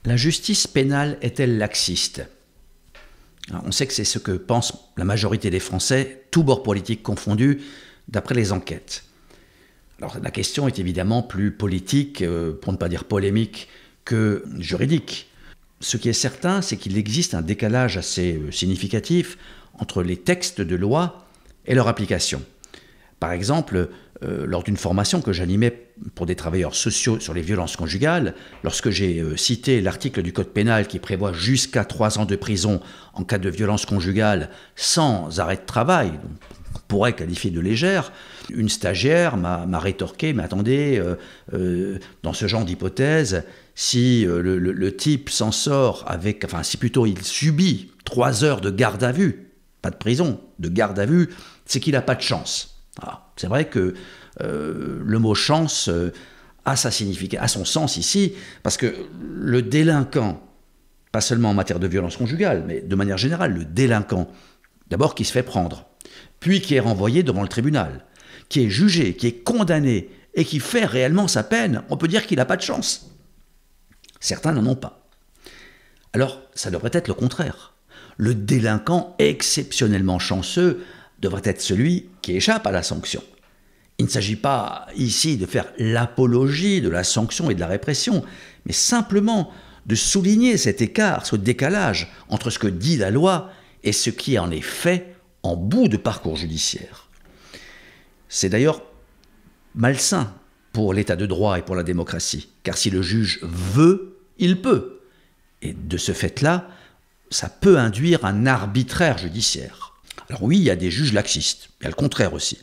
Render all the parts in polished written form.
La justice pénale est-elle laxiste? On sait que c'est ce que pense la majorité des Français, tous bords politiques confondus, d'après les enquêtes. Alors la question est évidemment plus politique, pour ne pas dire polémique, que juridique. Ce qui est certain, c'est qu'il existe un décalage assez significatif entre les textes de loi et leur application. Par exemple, lors d'une formation que j'animais pour des travailleurs sociaux sur les violences conjugales, lorsque j'ai cité l'article du Code pénal qui prévoit jusqu'à 3 ans de prison en cas de violence conjugale sans arrêt de travail, qu'on pourrait qualifier de légère, une stagiaire m'a rétorqué, mais attendez, dans ce genre d'hypothèse, si le type s'en sort avec, enfin si plutôt il subit 3 heures de garde à vue, pas de prison, de garde à vue, c'est qu'il n'a pas de chance. Alors, c'est vrai que le mot chance a son sens ici, parce que le délinquant, pas seulement en matière de violence conjugale, mais de manière générale, le délinquant, d'abord qui se fait prendre, puis qui est renvoyé devant le tribunal, qui est jugé, qui est condamné, et qui fait réellement sa peine, on peut dire qu'il n'a pas de chance. Certains n'en ont pas. Alors, ça devrait être le contraire. Le délinquant exceptionnellement chanceux devrait être celui qui échappe à la sanction. Il ne s'agit pas ici de faire l'apologie de la sanction et de la répression, mais simplement de souligner cet écart, ce décalage entre ce que dit la loi et ce qui en est fait en bout de parcours judiciaire. C'est d'ailleurs malsain pour l'état de droit et pour la démocratie, car si le juge veut, il peut. Et de ce fait-là, ça peut induire un arbitraire judiciaire. Alors oui, il y a des juges laxistes, il y a le contraire aussi.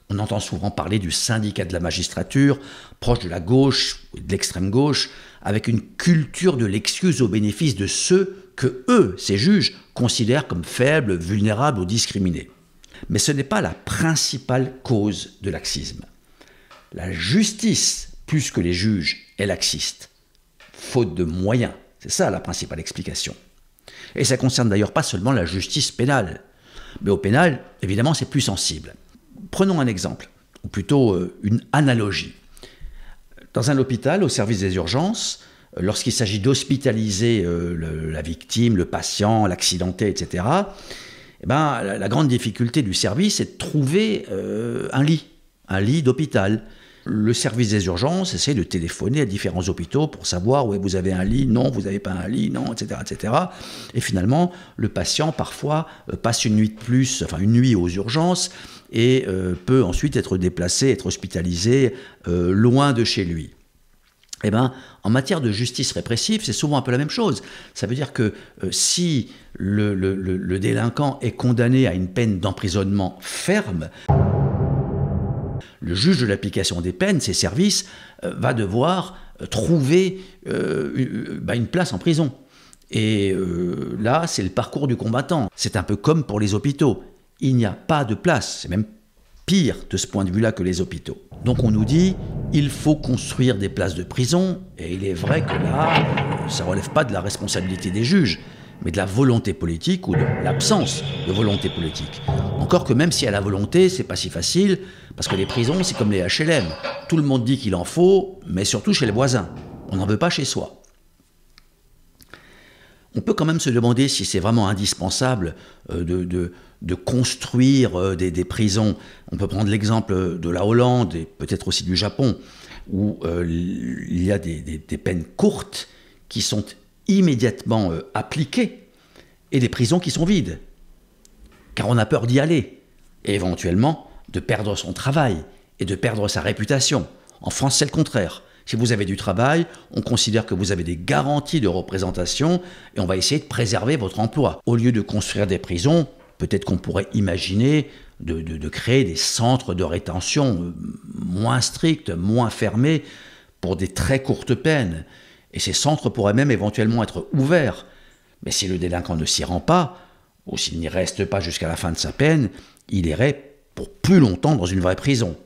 On entend souvent parler du syndicat de la magistrature, proche de la gauche ou de l'extrême gauche, avec une culture de l'excuse au bénéfice de ceux que eux, ces juges, considèrent comme faibles, vulnérables ou discriminés. Mais ce n'est pas la principale cause de laxisme. La justice, plus que les juges, est laxiste. Faute de moyens, c'est ça la principale explication. Et ça concerne d'ailleurs pas seulement la justice pénale. Mais au pénal, évidemment, c'est plus sensible. Prenons un exemple, ou plutôt une analogie. Dans un hôpital, au service des urgences, lorsqu'il s'agit d'hospitaliser la victime, le patient, l'accidenté, etc., la grande difficulté du service est de trouver un lit d'hôpital. Le service des urgences essaie de téléphoner à différents hôpitaux pour savoir où vous avez un lit, non, vous n'avez pas un lit, non, etc., etc. Et finalement, le patient, parfois, passe une nuit de plus, enfin une nuit aux urgences, et peut ensuite être déplacé, être hospitalisé loin de chez lui. En matière de justice répressive, c'est souvent un peu la même chose. Ça veut dire que si le délinquant est condamné à une peine d'emprisonnement ferme, le juge de l'application des peines, ses services, va devoir trouver une place en prison. Et là, c'est le parcours du combattant. C'est un peu comme pour les hôpitaux. Il n'y a pas de place. C'est même pire de ce point de vue-là que les hôpitaux. Donc on nous dit, il faut construire des places de prison. Et il est vrai que là, ça ne relève pas de la responsabilité des juges, mais de la volonté politique ou de l'absence de volonté politique. Encore que même si y a la volonté, c'est pas si facile, parce que les prisons, c'est comme les HLM. Tout le monde dit qu'il en faut, mais surtout chez les voisins. On n'en veut pas chez soi. On peut quand même se demander si c'est vraiment indispensable de construire des prisons. On peut prendre l'exemple de la Hollande et peut-être aussi du Japon, où il y a des peines courtes qui sont immédiatement appliquées et des prisons qui sont vides. Car on a peur d'y aller et éventuellement de perdre son travail et de perdre sa réputation. En France, c'est le contraire. Si vous avez du travail, on considère que vous avez des garanties de représentation et on va essayer de préserver votre emploi. Au lieu de construire des prisons, peut-être qu'on pourrait imaginer de créer des centres de rétention moins stricts, moins fermés, pour des très courtes peines. Et ces centres pourraient même éventuellement être ouverts. Mais si le délinquant ne s'y rend pas, ou s'il n'y reste pas jusqu'à la fin de sa peine, il irait pour plus longtemps dans une vraie prison.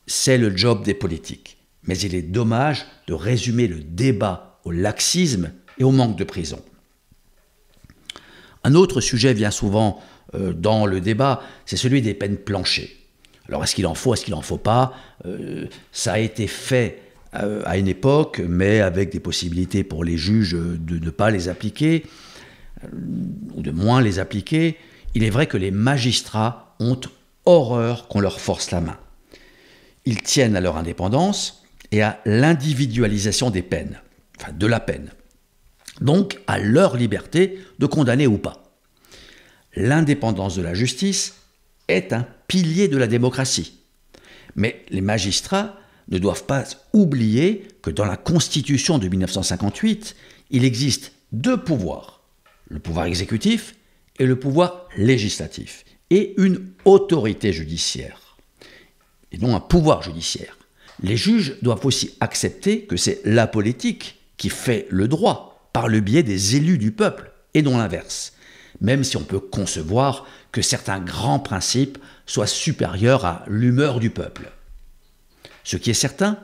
C'est le job des politiques. Mais il est dommage de résumer le débat au laxisme et au manque de prison. Un autre sujet vient souvent dans le débat, c'est celui des peines planchers. Alors est-ce qu'il en faut pas ? Ça a été fait à une époque, mais avec des possibilités pour les juges de ne pas les appliquer, ou de moins les appliquer, il est vrai que les magistrats ont horreur qu'on leur force la main. Ils tiennent à leur indépendance et à l'individualisation des peines, enfin de la peine. Donc à leur liberté de condamner ou pas. L'indépendance de la justice est un pilier de la démocratie. Mais les magistrats ne doivent pas oublier que dans la Constitution de 1958, il existe deux pouvoirs, le pouvoir exécutif et le pouvoir législatif, et une autorité judiciaire, et non un pouvoir judiciaire. Les juges doivent aussi accepter que c'est la politique qui fait le droit par le biais des élus du peuple, et non l'inverse, même si on peut concevoir que certains grands principes soient supérieurs à l'humeur du peuple. Ce qui est certain,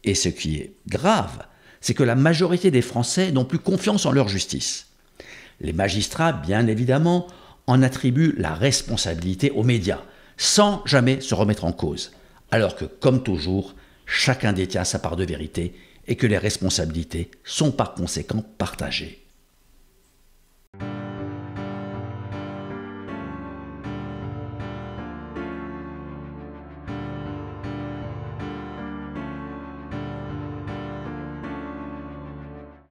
et ce qui est grave, c'est que la majorité des Français n'ont plus confiance en leur justice. Les magistrats, bien évidemment, en attribuent la responsabilité aux médias, sans jamais se remettre en cause, alors que, comme toujours, chacun détient sa part de vérité et que les responsabilités sont par conséquent partagées.